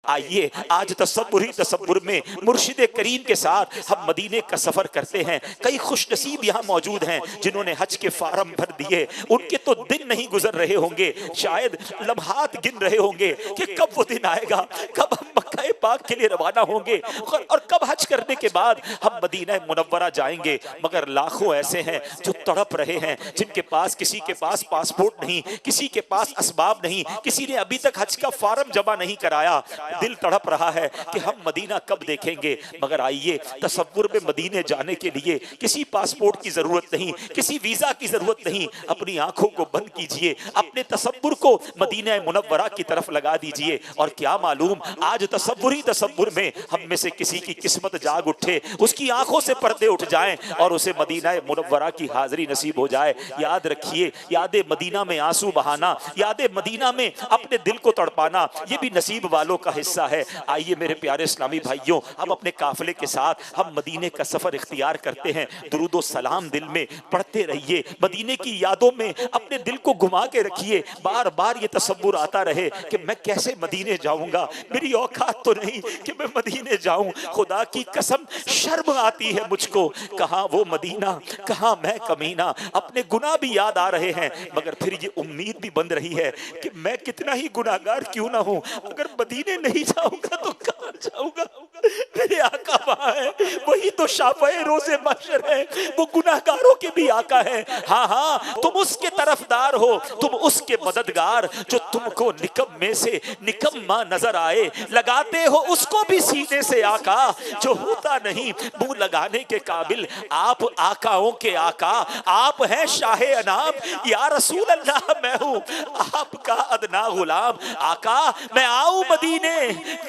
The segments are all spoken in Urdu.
آئیے آج تصور ہی تصور میں مرشد کریم کے ساتھ ہم مدینے کا سفر کرتے ہیں۔ کئی خوش نصیب یہاں موجود ہیں جنہوں نے حج کے فارم بھر دیے، ان کے تو دن نہیں گزر رہے ہوں گے، شاید لمحات گن رہے ہوں گے کہ کب وہ دن آئے گا، کب ہم مکہ پاک کے لیے روانہ ہوں گے اور کب حج کرنے کے بعد ہم مدینہ منورہ جائیں گے۔ مگر لاکھوں ایسے ہیں جو تڑپ رہے ہیں، جن کے پاس کسی کے پاس پاسپورٹ نہیں، کسی کے پاس اسباب نہیں، کسی نے ابھی تک حج کا فارم جمع نہیں کرایا۔ دل تڑپ رہا ہے کہ ہم مدینہ کب دیکھیں گے۔ مگر آئیے تصور میں مدینے جانے کے لیے کسی پاسپورٹ کی ضرورت نہیں، کسی ویزا کی ضرورت نہیں۔ اپنی آنکھوں کو بند کیجئے، اپنے تصور کو مدینہ منورہ کی طرف لگا دیجئے، اور کیا معلوم آج تصور ہی تصور میں ہم میں سے کسی کی قسمت جاگ اٹھے، اس کی آنکھوں سے پردے اٹھ جائیں اور اسے مدینہ منورہ کی حاضری نصیب ہو جائے۔ یاد رکھیے، یاد مدینہ میں آنسو بہانا، یاد مدینہ میں اپنے دل کو تڑپانا، یہ بھی نصیب والوں کا حصہ ہے۔ آئیے میرے پیارے اسلامی بھائیوں، ہم اپنے قافلے کے ساتھ ہم مدینے کا سفر اختیار کرتے ہیں۔ درود و سلام دل میں پڑھتے رہیے، مدینے کی یادوں میں اپنے دل کو گھما کے رکھیے، بار بار یہ تصور آتا رہے کہ میں کیسے مدینے جاؤں گا، میری اوقات تو نہیں کہ میں مدینے جاؤں۔ خدا کی قسم شرم آتی ہے مجھ کو، کہاں وہ مدینہ، کہاں میں کمینہ۔ اپنے گناہ بھی یاد آ رہے ہیں، مگر پھر یہ امید بھی بن رہی ہے کہ میں کتنا ہی گناہگار کیوں نہ ہوں، اگر مدینے نہیں جاؤں گا تو کہاں جاؤں گا۔ میرے آقا وہاں ہے، وہی تو شافعِ روز محشر ہے، وہ گناہگاروں کے بھی آقا ہے۔ ہاں ہاں، تم اس کے طرفدار ہو، تم اس کے مددگار، جو تم کو نکمے سے نکما نظر آئے، لگاتے ہو اس کو بھی سینے سے آقا، جو ہوتا نہیں منہ لگانے کے قابل۔ آپ آقاؤں کے آقا، آپ ہیں شاہ انام، یا رسول اللہ میں ہوں آپ کا ادنا غلام۔ آقا میں آؤں مدینے،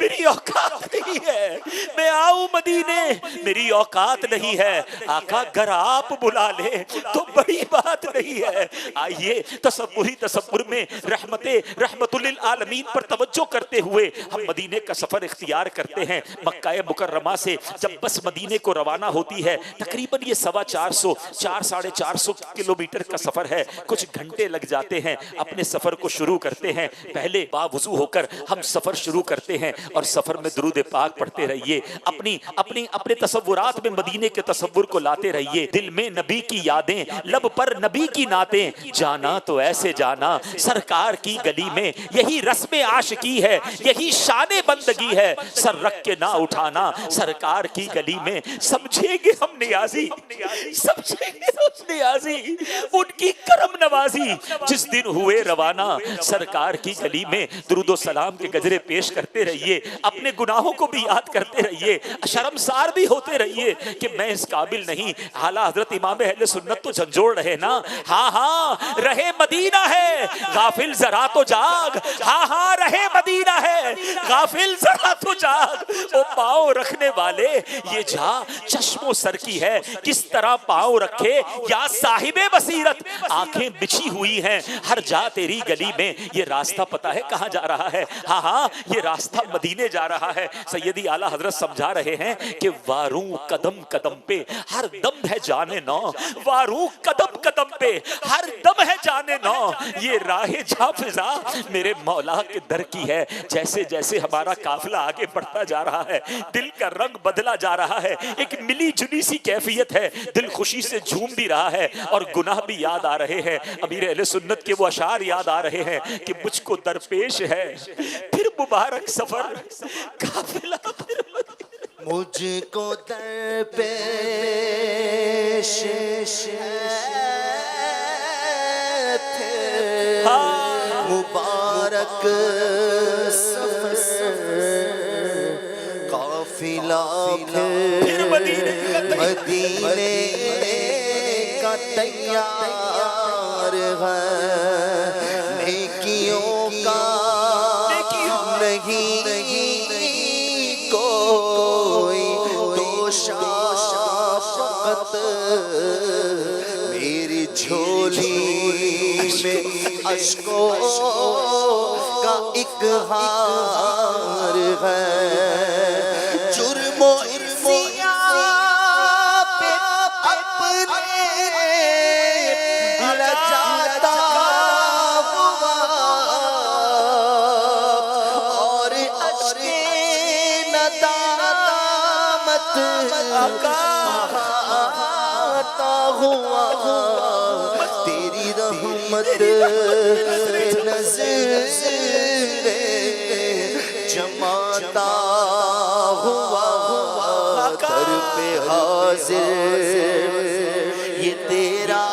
میری اوقات نہیں ہے، میں آؤں مدینے، میری اوقات نہیں ہے۔ آقا گر آپ بلا لے تو بڑی بات نہیں ہے۔ آئیے تصوری تصور میں رحمت للعالمین پر توجہ کرتے ہوئے ہم مدینے کا سفر اختیار کرتے ہیں۔ مکہ مکرمہ سے جب بس مدینے کو روانہ ہوتی ہے، تقریباً یہ 450 کلومیٹر کا سفر ہے، کچھ گھنٹے لگ جاتے ہیں۔ اپنے سفر کو شروع کرتے ہیں، پہلے باوضو ہو کر ہم سفر شروع کرتے ہیں، اور سفر میں درود پاک پڑھتے رہیے، اپنے تصورات میں مدینے کے تصور کو لاتے رہیے، دل میں نبی کی یادیں، لب پر نبی کی نعتیں، جانا تو ایسے جانا سرکار کی گلی میں، یہی رسم عاشقی ہے، یہی شان بندگی ہے، سر رکھ کے نہ اٹھانا سرکار کی گلی میں۔ سمجھیں گے ہم نیازی، سمجھیں گے ہم نیازی ان کی کرم نوازی، جس دن ہوئے روانہ سرکار کی گلی میں۔ درود و سلام کے گجرے پیش کرتے رہیے، اپنے گناہوں کو بھی یاد کرتے رہیے، شرمسار بھی ہوتے رہیے کہ میں اس قابل نہیں۔ اعلیٰ حضرت امام اہل سنت تو جھنجھوڑ رہے نا، ہاں ہاں رہے مدینہ ہے غافل ذرا تو جاگ، ہاں ہاں رہے مدینہ ہے غافل ذرا تو جاگ۔ او پاؤں رکھنے والے یہ جا چشم و سر کی ہے، کس طرح پاؤں رکھے یا صاحب بصیرت، آنکھیں بچھی ہوئی ہیں ہر جا تیری گلی میں۔ یہ راستہ پتا ہے کہاں جا رہا ہے؟ ہاں ہاں یہ راستہ مدینے جا رہا ہے۔ سیدی اعلیٰ حضرت سمجھا رہے ہیں کہ واروں قدم قدم پہ ہر دم ہے جانے نو، واروں قدم قدم پہ ہر دم ہے جانے نو، یہ راہ جاں فضا میرے مولا کے در کی ہے۔ جیسے جیسے ہمارا قافلہ آگے بڑھتا جا رہا ہے، دل کا رنگ بدلا جا رہا ہے، ایک ملی جلی سی کیفیت ہے، دل خوشی سے جھوم بھی رہا ہے اور گناہ بھی یاد آ رہے ہیں۔ امیر اہل سنت کے وہ اشعار یاد آ رہے ہیں کہ مجھ کو درپیش ہے پھر مبارک سفر قافلہ پھر مجھ کو درپیش ہے مبارک سفر قافلہ پھر مدینے کا تیار ہے، نیکیوں کا نہیں کوئی دوشافت، میری جھولی میں اشکوں کا ایک ہار ہے، جرم و آتا ہوا تیری رحمت نظر جماتا ہوا در پہ حاضر یہ تیرا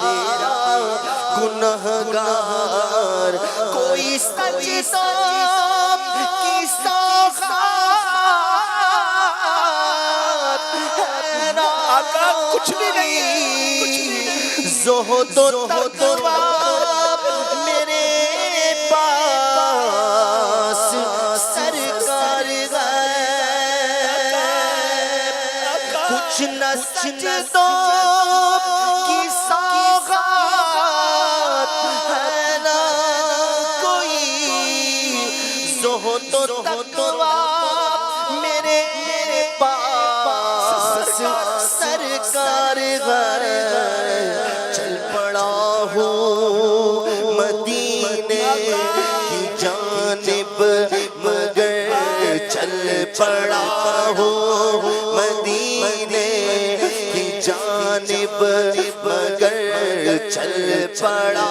گنہگار کوئی سجدہ کی سوغات ہے نا آقا کچھ بھی نہیں زہد و تقویٰ میرے پاس سرکار غیب کچھ نہ سجدوں کی سوغات ہے نا کوئی زہد و تقویٰ میرے پاس سرکار غیب چل پڑا ہوں مدینے کی جانب مگر چل پڑا ہوں مدینے کی جانب مگر چل پڑا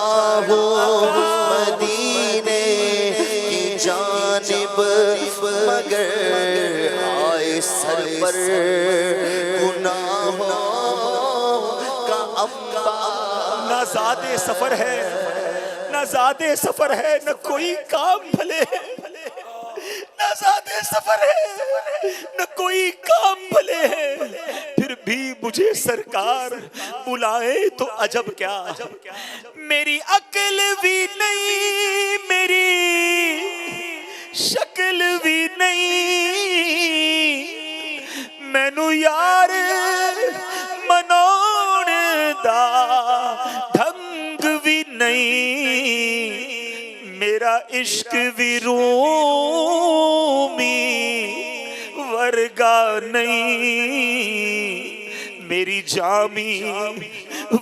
ہوں مدینے کی جانب مگر آئے سر پر گناہوں کا انبار نہ زیادہ سفر ہے نہ زیادہ سفر ہے نہ کوئی کام بھلے نہ زیادہ سفر ہے نہ کوئی کام بھلے ہے پھر بھی مجھے سرکار بلائے تو عجب کیا میری عقل بھی نہیں میری شکل بھی نہیں مینو یار مناؤن دا ڈھنگ بھی نہیں میرا عشق بھی رومی ورگا نہیں میری جامی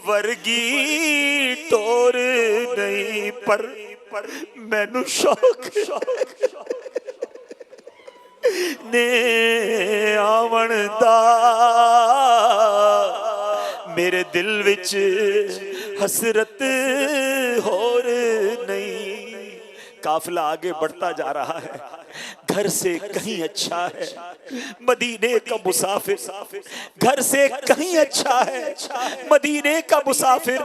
ورگی ٹور نہیں پر مینو شوق نے آون دا میرے دل وچ حسرت ہور نہیں قافلہ آگے بڑھتا جا رہا ہے گھر سے کہیں اچھا ہے مدینے کا مسافر گھر سے کہیں اچھا ہے مدینے کا مسافر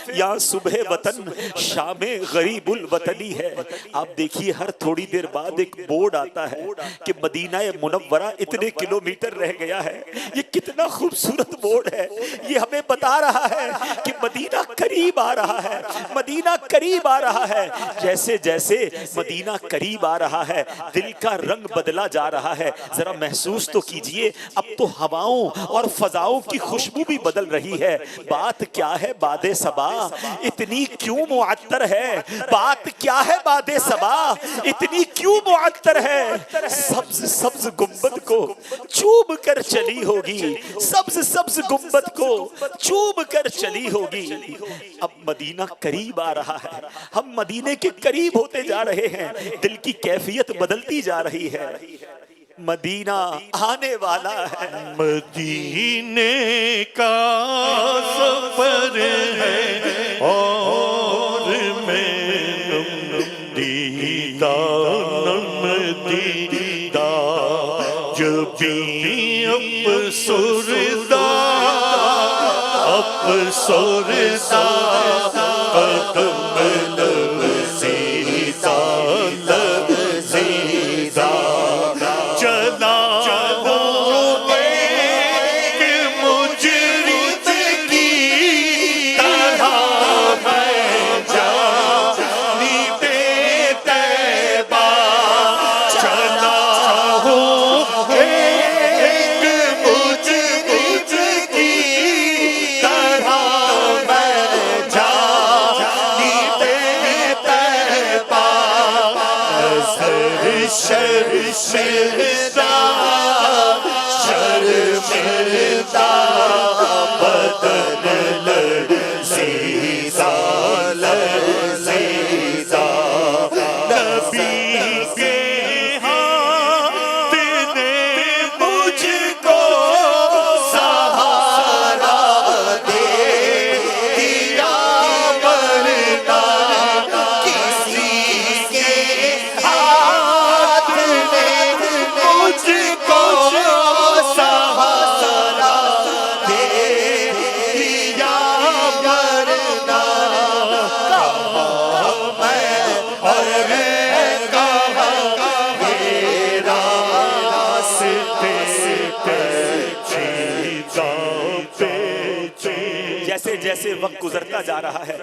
یہاں صبح وطن شام غریب الوطنی ہے آپ دیکھیے ہر تھوڑی دیر بعد ایک بورڈ آتا ہے کہ مدینہ منورہ اتنے کلومیٹر رہ گیا ہے یہ کتنا خوبصورت بورڈ ہے یہ ہمیں بتا رہا ہے کہ مدینہ قریب آ رہا ہے مدینہ قریب آ رہا ہے جیسے جیسے مدینہ قریب آ رہا ہے دل کا رنگ بدلا جا رہا ہے ذرا محسوس تو کیجئے اب تو ہواؤں اور فضاؤں کی خوشبو بھی بدل رہی ہے بات کیا ہے باد صبا اتنی کیوں معطر ہے بات کیا ہے باد صبا اتنی کیوں معطر ہے سبز سبز گنبد کو چوب کر چلی ہوگی سبز سبز گنبد کو چوب کر چلی ہوگی اب مدینہ قریب آ رہا ہے ہم مدینے کے قریب ہوتے جا رہے ہیں دل کی کیفیت بدلتی جا رہی ہے مدینہ آنے والا ہے مدینے کا سفر ہے اور میں دیدہ نم دیدہ جب بھی افسردہ قدم لرزیدہ لرزیدہ چلا ہوں ایک مجرد کی طرح میں جانی بے تیبہ چلا ہوں ایک مجرد کی طرح میں جانی بے تیبہ شرمندہ شرمندہ بدن لرزیدہ لرزیدہ نبی کے ہاتھ نے مجھ کو جیسے وقت گزرتا جا رہا ہے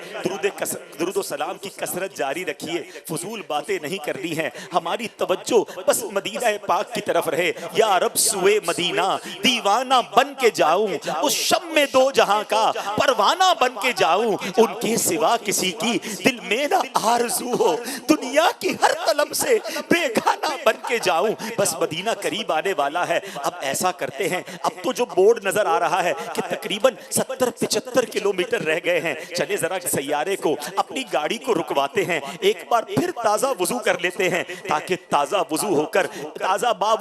درود و سلام کی کثرت جاری رکھیے، فضول باتیں نہیں کرنی ہیں، ہماری توجہ بس مدینہ پاک کی طرف رہے۔ یا رب سوئے مدینہ دیوانہ بن کے جاؤں، اس شم میں دو جہاں کا پروانہ بن کے جاؤں، ان کے سوا کسی کی دل میں نہ آرزو ہو، دنیا کی ہر طلب سے بیگانہ بن کے جاؤں، بس مدینہ قریب آنے والا ہے۔ اب ایسا کرتے ہیں، اب تو جو بورڈ نظر آ رہا ہے کہ تقریباً 70-75 کلومیٹر رہ گئے ہیں، چلے ذرا سیارے کو اپنی گاڑی کو رکواتے ہیں، ایک بار پھر تازہ وضو کر لیتے ہیں تاکہ تازہ با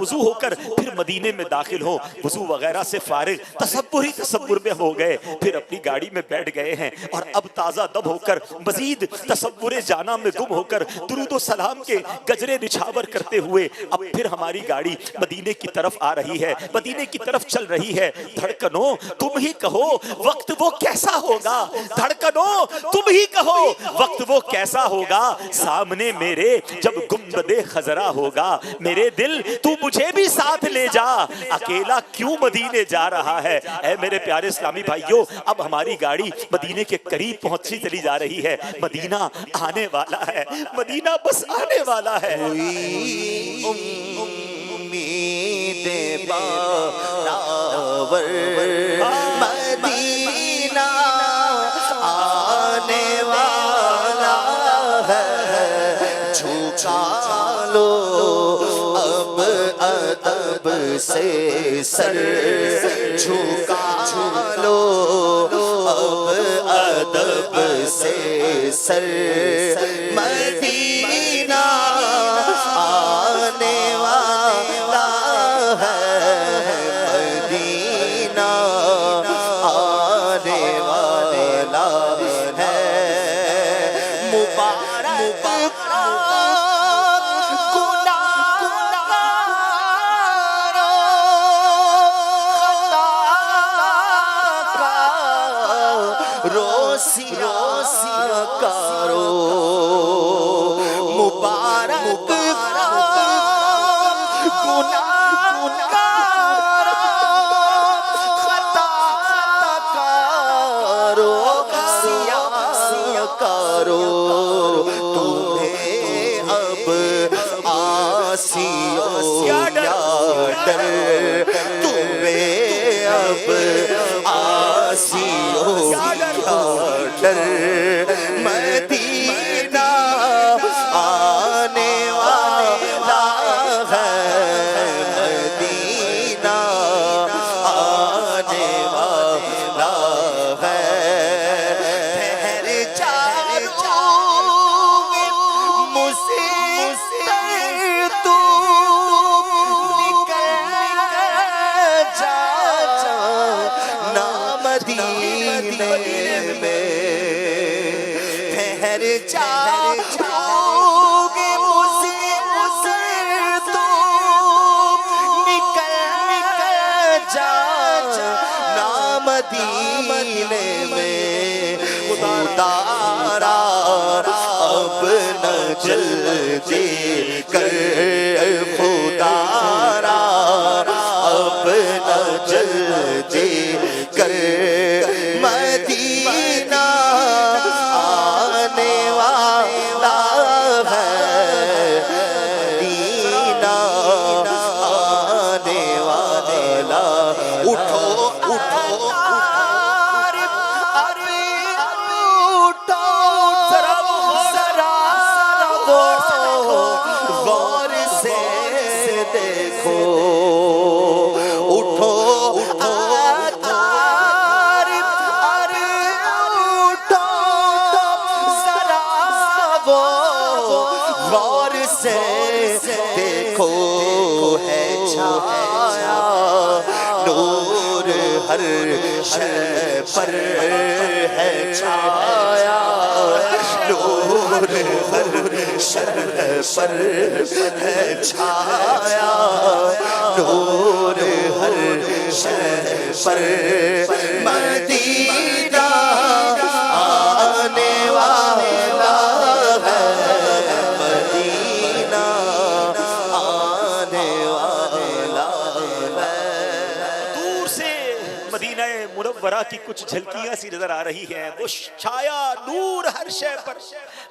وضو ہو کر پھر مدینے میں داخل ہو۔ وضو وغیرہ سے فارغ تصور میں ہو گئے، پھر اپنی گاڑی میں بیٹھ گئے ہیں، اور اب تازہ دب ہو کر مزید تصور جانا میں گم ہو کر درود و سلام کے گجرے نچھاور کرتے ہوئے اب پھر ہماری گاڑی مدینے کی طرف آ رہی ہے، مدینے کی طرف چل رہی ہے۔ دھڑکنوں تم ہی کہو وقت وہ کیسا ہوگا، دھڑکنوں تم ہی کہو وقت وہ کیسا ہوگا، سامنے میرے جب گنبد خضرا ہوگا، میرے دل تو مجھے بھی ساتھ لے جا، اکیلا کیوں مدینے جا رہا ہے۔ اے میرے پیارے اسلامی بھائیوں، اب ہماری گاڑی مدینے کے قریب پہنچتی چلی جا رہی ہے، مدینہ آنے والا ہے، مدینہ بس آنے والا ہے۔ امید بارآور مدینہ آنے والا ہے، جھکا لو اب ادب سے سر، جھکا لو اب ادب سے سر، مدینہ آنے والا ہے، مدینہ آنے والا ہے، مبارک روسیا کارو، مبارک گناہگارو، خطا کارو، سیاہ کارو، تمہیں اب آسیوں یا ڈر، تمہیں اب آسیوں ڈر، مدینہ آنے والا ہے، مدینہ آنے والا ہے، ٹھہر جا مجھے تو نکل جا نا مدینے میں، ٹھہر جا تو نکل جا نا مدینے میں، خدارا اب نہ جلدی کر، خدارا اب نہ جلدی کر، مدینہ آنے والا ہے، مدینہ آنے والا، اٹھو اٹھو غور سے دیکھو، اٹھو اٹھو غور سے دیکھو، ہے چھایا نور ہر شے پر، ہے چھایا نور ہر شے پر، ہے چھایا نور ہر شے پر، مدینہ آنے والا ہے، مدینہ آنے والا ہے۔ دور سے مدینہ منورہ کی کچھ جھلکیاں سی نظر آ رہی ہیں. وہ چھایا نور ہر شے پر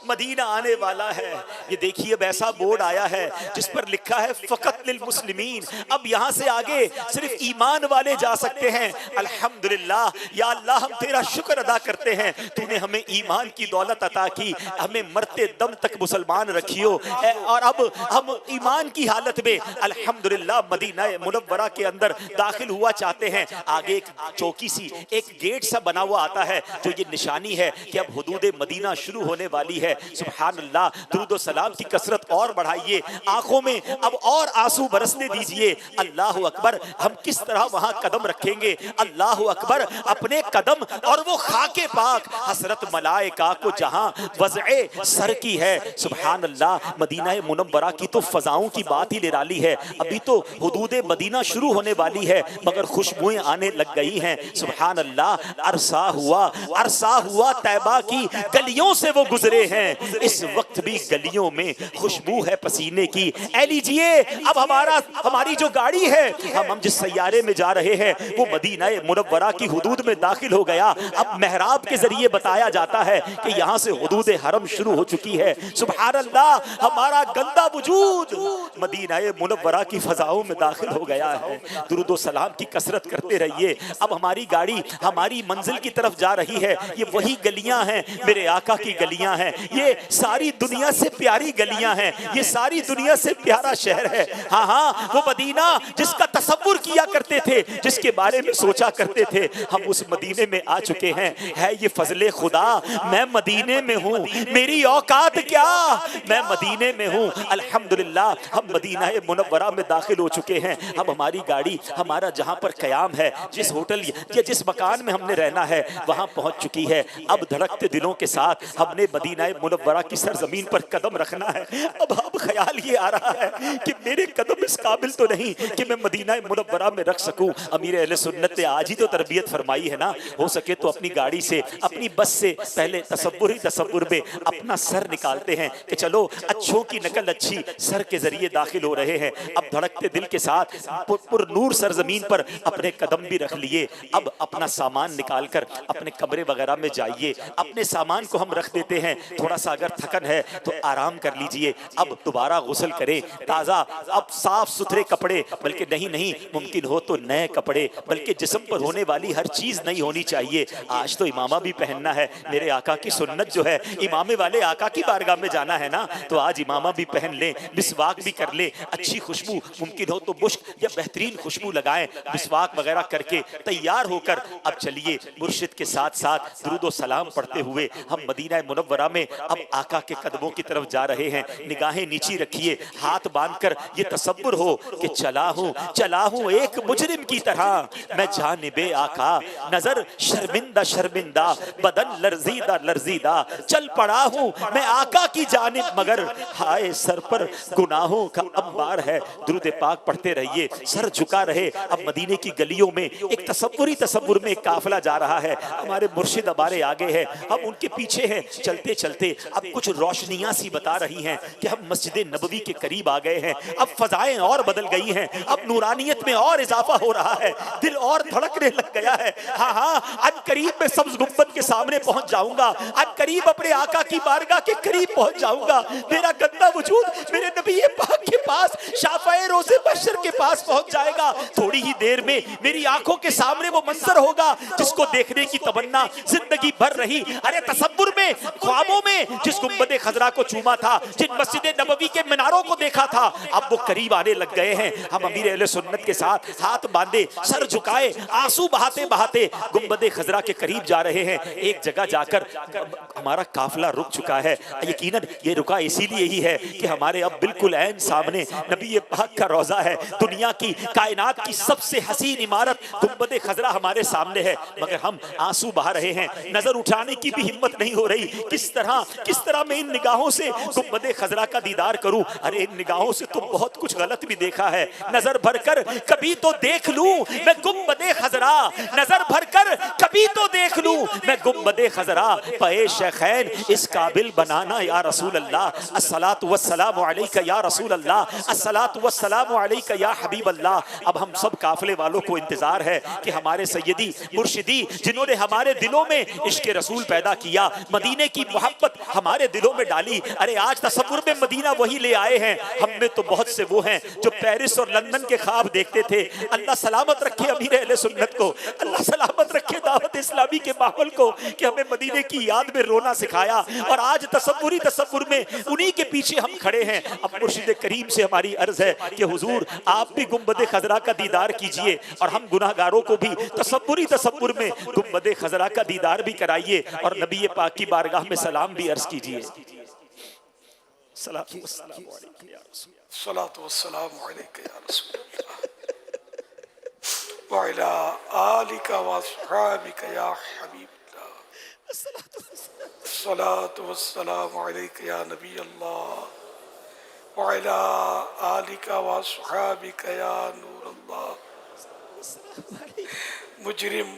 مدینہ آنے والا ہے. یہ دیکھیے اب ایسا بورڈ آیا ہے جس پر لکھا ہے فقط للمسلمین. اب یہاں سے آگے صرف ایمان والے جا سکتے ہیں. الحمدللہ یا اللہ ہم تیرا شکر ادا کرتے ہیں, تو نے ہمیں ایمان کی دولت عطا کی, ہمیں مرتے دم تک مسلمان رکھیو, اور اب ہم ایمان کی حالت میں الحمدللہ مدینہ منورہ کے اندر داخل ہوا چاہتے ہیں. آگے ایک چوکی سی, ایک گیٹ سا بنا ہوا آتا ہے جو یہ نشانی ہے کہ اب حدود مدینہ شروع ہونے والی ہے. سبحان اللہ, درود و سلام کی کثرت اور بڑھائیے, آنکھوں میں اب اور آنسو برسنے دیجئے. اللہ اکبر, ہم کس طرح وہاں قدم رکھیں گے. اللہ اکبر, اپنے قدم اور وہ خاک پاک حسرت ملائکہ کو جہاں وضع سر کی ہے. سبحان اللہ, مدینہ منورہ کی تو فضاؤں کی بات ہی نرالی ہے. ابھی تو حدود مدینہ شروع ہونے والی ہے مگر خوشبوئیں آنے لگ گئی ہیں. سبحان اللہ, عرصہ ہوا طیبہ کی گلیوں سے وہ گزرے ہیں, اس وقت بھی گلیوں میں خوشبو ہے پسینے کی. اے لیجئے, اب ہماری جو گاڑی ہے, ہم جس سیارے میں جا رہے ہیں وہ مدینہ منورہ کی حدود میں داخل ہو گیا. اب محراب کے ذریعے بتایا جاتا ہے کہ یہاں سے حدود حرم شروع ہو چکی ہے. سبحان اللہ, ہمارا گندا وجود مدینہ منورہ کی فضاؤں میں داخل ہو گیا ہے. درود و سلام کی کثرت کرتے رہیے. اب ہماری گاڑی ہماری منزل کی طرف جا رہی ہے. یہ وہی گلیاں ہیں, میرے آقا کی گلیاں ہیں. یہ ساری دنیا سے پیاری گلیاں ہیں, یہ ساری دنیا سے پیارا شہر ہے. ہاں ہاں, وہ مدینہ جس کا تصور کیا کرتے تھے, جس کے بارے میں سوچا کرتے تھے, ہم اس مدینے میں آ چکے ہیں. ہے یہ فضل خدا, میں مدینے میں ہوں, میری اوقات کیا, میں مدینے میں ہوں. الحمدللہ, ہم مدینہ منورہ میں داخل ہو چکے ہیں. اب ہماری گاڑی ہمارا جہاں پر قیام ہے, جس ہوٹل یا جس مکان میں ہم نے رہنا ہے, وہاں پہنچ چکی ہے. اب دھڑکتے دلوں کے ساتھ ہم نے مدینہ منورہ کی سرزمین پر قدم رکھنا ہے. اب خیال یہ آ رہا ہے کہ میرے قدم اس قابل تو نہیں کہ میں مدینہ منورہ میں رکھ سکوں. امیر اہل سنت نے آج ہی تو تربیت فرمائی ہے نا, ہو سکے تو اپنی گاڑی سے, اپنی بس سے پہلے تصور میں اپنا سر نکالتے ہیں کہ چلو اچھوں کی نقل اچھی سر کے ذریعے داخل ہو رہے ہیں. اب دھڑکتے دل کے ساتھ پر نور سرزمین پر اپنے قدم بھی رکھ لیے. اب اپنا سامان نکال کر اپنے کمرے وغیرہ میں جائیے. اپنے سامان کو ہم رکھ دیتے ہیں, تھوڑا سا اگر تھکن ہے تو آرام کر لیجئے. اب دوبارہ غسل کریں, تازہ اب صاف ستھرے کپڑے, بلکہ نہیں ممکن ہو تو نئے کپڑے, بلکہ جسم پر ہونے والی ہر چیز نہیں ہونی چاہیے. آج تو امامہ بھی پہننا ہے, میرے آقا کی سنت جو ہے امامے والے آقا کی بارگاہ میں جانا ہے نا, تو آج امامہ بھی پہن لیں, مسواک بھی کر لیں, اچھی خوشبو ممکن ہو تو مشک یا بہترین خوشبو لگائیں, مسواک وغیرہ کر کے تیار ہو کر اب چلیے مرشد کے ساتھ ساتھ درود و سلام پڑھتے ہوئے ہم مدینہ منورہ میں اب آقا کے قدموں کی طرف جا رہے ہیں. نگاہیں نیچی رکھیے, ہاتھ باندھ کر یہ تصور ہو کہ چلا ہوں ایک مجرم کی طرح میں جانب آقا, نظر شرمندہ بدن لرزیدہ چل پڑا ہوں میں آقا کی جانب, مگر ہائے سر پر گناہوں کا انبار ہے. درود پاک پڑھتے رہیے, سر جھکا رہے. اب مدینے کی گلیوں میں ایک تصور میں ایک قافلہ جا رہا ہے. ہمارے مرشد ہمارے آگے ہیں, ہم ان کے پیچھے ہیں. چلتے اب کچھ روشنیاں سی بتا رہی ہیں کہ ہم مسجد نبوی کے قریب آ گئے ہیں. اب فضائیں اور بدل گئی ہیں, اب نورانیت میں اور اضافہ ہو رہا ہے, دل اور دھڑکنے لگ گیا ہے. ہاں ان قریب میں سبز گنبد کے سامنے پہنچ جاؤں گا, ان قریب اپنے آقا کی بارگاہ کے قریب پہنچ جاؤں گا. میرا گندا وجود میرے نبی پاک کے پاس, شافعِ روز محشر کے پاس پہنچ جائے گا. تھوڑی ہی دیر میں میری آنکھوں کے سامنے وہ منظر ہوگا جس کو دیکھنے کی تمنا زندگی بھر رہی. ارے تصور میں, خوابوں میں جس گنبد خضرا کو چوما تھا, جن مسجد نبوی کے میناروں کو دیکھا تھا, اب وہ قریب آنے لگ گئے ہیں. ہم امیر اہل سنت کے ساتھ ہاتھ باندھے, سر جھکائے, آنسو بہاتے گنبد خضرا کے قریب جا رہے ہیں. ایک جگہ جا کر ہمارا قافلہ رک چکا ہے. یقیناً یہ رکا اسی لیے ہی ہے کہ ہمارے اب بالکل عین سامنے نبی پاک کا روضہ ہے. دنیا کی, کائنات کی سب سے حسین عمارت گنبد خضرا ہمارے سامنے ہے, مگر ہم آنسو بہا رہے ہیں. نظر اٹھانے کی بھی ہمت نہیں ہو رہی. کس طرح کس طرح میں ان نگاہوں سے گنبد خضرا کا دیدار کروں؟ ارے ان نگاہوں سے تو بہت کچھ غلط بھی دیکھا ہے، نظر بھر کر کبھی تو دیکھ لوں میں گنبد خضرا، نظر بھر کر کبھی تو دیکھ لوں میں گنبد خضرا، پے شیخین اس قابل بنانا یا رسول اللہ، الصلاۃ والسلام علیک یا رسول اللہ، الصلاۃ والسلام علیک یا حبیب اللہ۔ اب ہم سب قافلے والوں کو انتظار ہے کہ ہمارے سیدی مرشدی جنہوں نے ہمارے دلوں میں عشق رسول پیدا کیا، مدینے کی محبت ہمارے دلوں میں ڈالی، ارے آج تصور میں مدینہ وہی لے آئے ہیں۔ ہم میں تو بہت سے وہ ہیں جو پیرس اور لندن کے خواب دیکھتے تھے، اللہ سلامت رکھے امیر اہل سنت کو، اللہ سلامت رکھے دعوت اسلامی کے ماحول کو کہ ہمیں مدینے کی یاد میں رونا سکھایا، اور آج تصور میں انہی کے پیچھے ہم کھڑے ہیں۔ اب مرشد کریم سے ہماری عرض ہے کہ حضور آپ بھی گنبد خضرا کا دیدار کیجئے، اور ہم گناہگاروں کو بھی تصور میں گنبد خضرا کا دیدار بھی کرائیے، اور نبی پاک کی بارگاہ میں سلام بھی عرض کیجئے۔ صلاۃ والسلام علیک یا رسول اللہ، الصلاۃ والسلام علیک یا رسول اللہ وعلی آلک واصحابک یا حبیب اللہ، الصلاۃ والسلام علیک یا نبی اللہ وعلی آلک واصحابک یا نور اللہ۔ مجرم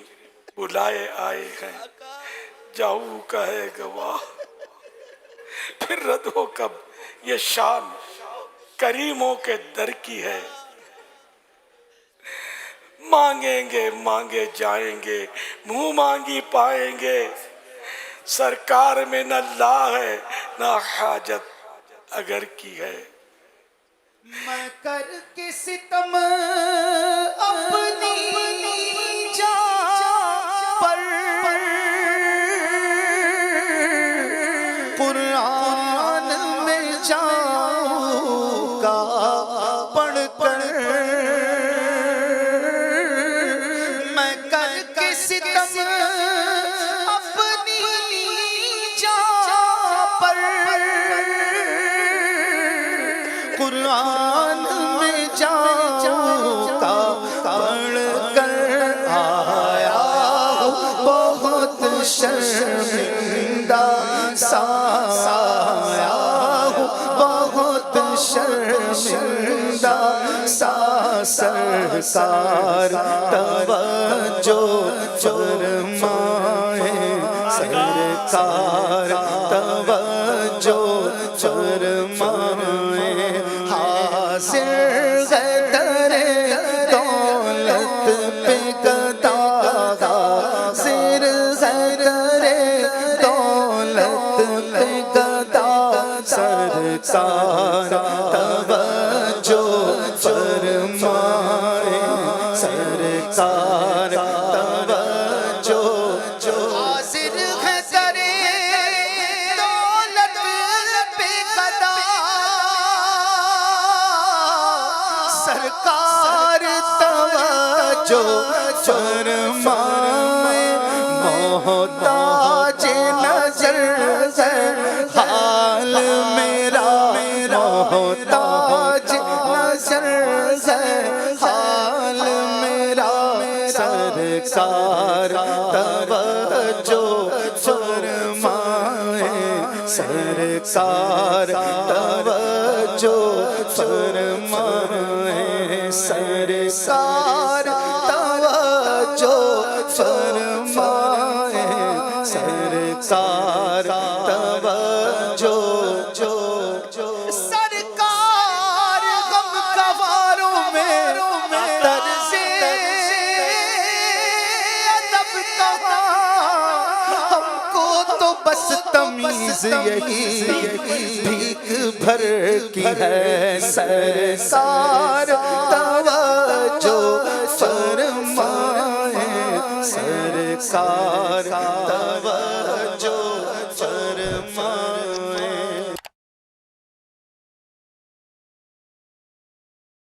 بلائے آئے ہیں، جاؤ کا ہے گواہ، پھر رد ہو کب یہ شان کریموں کے در کی ہے۔ مانگیں گے مانگے جائیں گے، منہ مانگی پائیں گے، سرکار میں نہ لا ہے نہ حاجت اگر کی ہے۔ میں کر کے ستم اپنی جان پر قرآن میں جاؤں گا پڑھ کر، میں کر کے ستم اپنی جان پر قرآن میں جاؤں گا پڑھ کر آیا بہت شرمندہ سا آیا بہت شرمندہ سا، سرکار توجہ فرمائے، سرکار توجہ فرمائے، حاضر ہے در دولت پہ گدا، حاضر ہے در دولت پہ گدا، سرکار توجہ فرمائے، سرکار توجہ، حاضر ہے در دولت پہ گدا، سرکار توجہ فرمائے، محتاج نظر ہے حال میرا، محتاج نظر ہے حال میرا، سرکار توجہ فرمائے، سرکار توجہ فرمائے، سرکار توجہ فرمائے، سرکار توجہ، سرکار غم گواروں میں طرز ادب کہاں، ہم کو تو بس تمیز یہی بھیک بھر کی ہے، سرکار توجہ فرمائے، سرکار توجہ